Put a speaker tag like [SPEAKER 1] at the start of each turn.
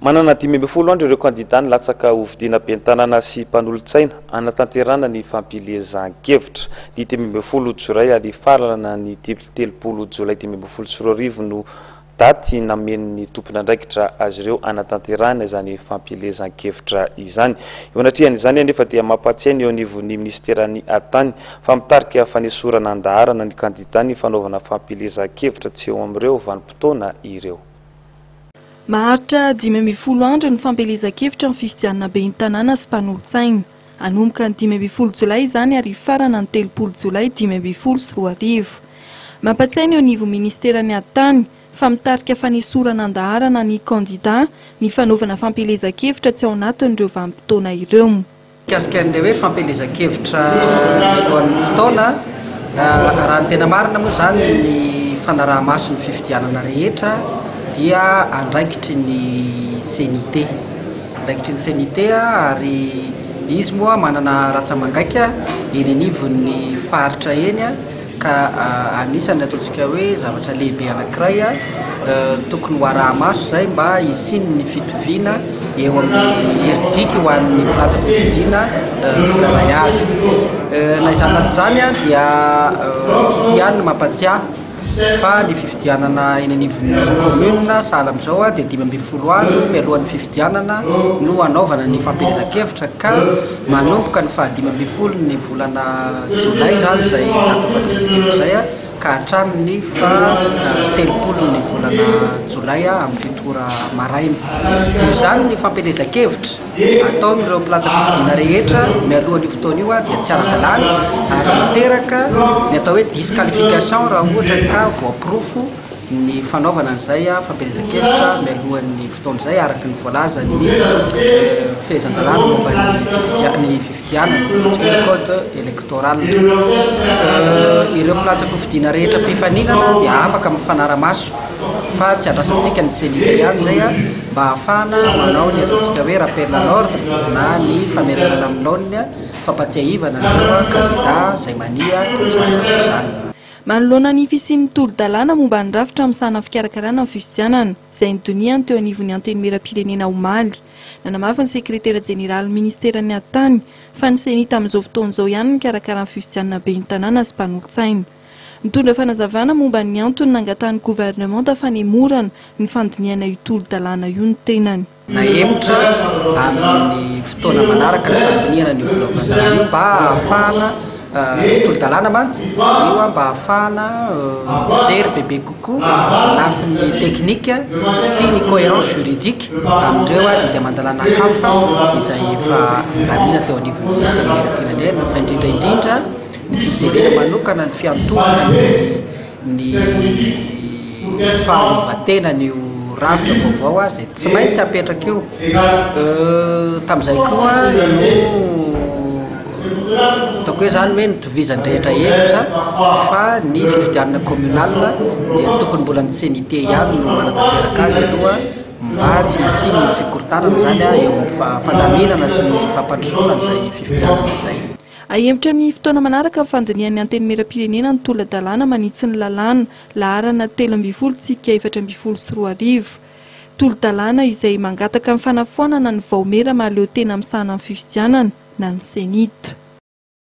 [SPEAKER 1] Manana 10 andro ireo kandida latsaka hovidiana ben'ny tanàna sy mpanolontsaina anatanterana ny fampilezan-kevitra. Ny 10 jolay ary farana ny 30 jolay 2024 no daty namen'ny tompon'andraikitra azy ireo anatanterana izany fampilezan-kevitra izany. Eo anatrihan'izany anefa dia mampatsiaina eo anivon'ny ministeran'ny atany fa mitarika fanesorana andaharana ny kandida ny fanaovana fampilezan-kevitra tsy eo amin'ireo vanim-potoana ireo.
[SPEAKER 2] Maharitra 10 andro ny fampilezan-kevitra ny fifidianana ben'ny tanàna sy mpanolontsaina. Anomboka ny 10 jolay izany ary farana ny 30 jolay 2024. Mampatsiaina eo anivon'ny ministeran'ny atany fa mitarika fanesorana andaharana ny kandida ny fanaovana fampilezan-kevitra tsy ao anatin'ireo vanim-potoana ireo.
[SPEAKER 3] Mikasika an'ilay hoe fampilezan-kevitra mialohan'ny fotoana, raha ny tena marina moa zany ny fanaraha-maso ny fifidianana rehetra dia andraikitry ny CNT. Andraikitry ny CNT ary izy moa manana ratsa-mangaika eny anivon'ny faritra eny ka anisany ataontsika hoe zavatra lehibe anankiray tokony ho araha-maso zay mba hisiny ny fitoviana eo amin'ny herijiky ho an'ny mpilatsaka hovidiana tsirairay avy. Na izany naty izany dia tiako ihany no mampatsiahy fa ny fifidianana eny anivon'ny commune sahala amin'izao dia 10 andro mialohan'ny fifidianana no anaovana ny fampilezan-kevitra ka manomboka ny faha 15 ny volana jolay zany zay daty fampilezan-kevitra zay ka hatramin'ny faha 30 ny volana jolay amin'ny fitora maraina. Io zany ny fampilezan-kevitra ataon'ireo mpilatsaka hovidiana rehetra mialohan'ny fotoana io dia tsy ara-dalàna ary miteraka ny atao hoe disqualification raha ohatra ka voaporofo ny fanaovana an'izay fampilezan-kevitra mialohan'ny fotoana izay araka ny voalaza ny fehezan-dalàna momba ny fifidianana code électoral. Ireo mpilatsaka hovidiana rehetra mpifaninana dia afaka mifanara-maso fa tsy andrasantsika ny CNT ihany zay mba ahafahana manao ny ataontsika hoe rappel à l'ordre na ny famerenana aminao ny fampatsiahivana ny kandida izay mania izany.
[SPEAKER 2] Manoloana ny fisian'ny tolo-dalàna momba ny rafitra misahana fikarakarana amin'ny fifidianana izay nodoniany teo anivon'ny antenimieram-pirenena omaly. Nanamafy ny sekretera jeneraly ministeran'ny atany fa ny CNT amin'izao fotoana izao ihany ny karakara ny fifidianana ben'ny tanàna sy mpanolontsaina. Nitondra fanazavana momba ny antony nangatan'ny gouvernement fanemorana ny fandiniana io tolo-dalàna io ny tenany.
[SPEAKER 3] Nahemotra amin'ny fotoana manaraka ny fandiniana ny volavona-dalàna io mba ahafahana tolo-dalàna mantsy io mba ahafahana mijery bebe kokoa lafin'ny teknika sy ny cohérence juridique amin'ireo didy aman-dalàna hafa izay efa laniana teo anivon'ny antenimieram-pirenena fa indrindra ny fijerena manokana ny fiantonana ny fahaleovan-tena ny rafitra vaovao izay tsy maintsy apetraka io. Tamin'izay koa no ataoko hoe zany hoe nitovizany rehetra hevitra fa ny fifidianana communal dia tokony mbola ny CNT ihany no manatanteraka azy aloha mba tsy hisiny ny fikorontanana zany eo amin'ny fandaminana sy ny fampandrosoana izay fifidianana izay.
[SPEAKER 2] Ahemitra amin'ny fotoana manaraka ny fandinian'ny antenimieram-pirenena ny tolo-dalàna manitsy ny lalàna laharana 13/4/24. Tolo-dalàna izay mangataka ny fanafoanana ny vaomera mahaleo tena misahana amin'ny fifidianana na ny CNT.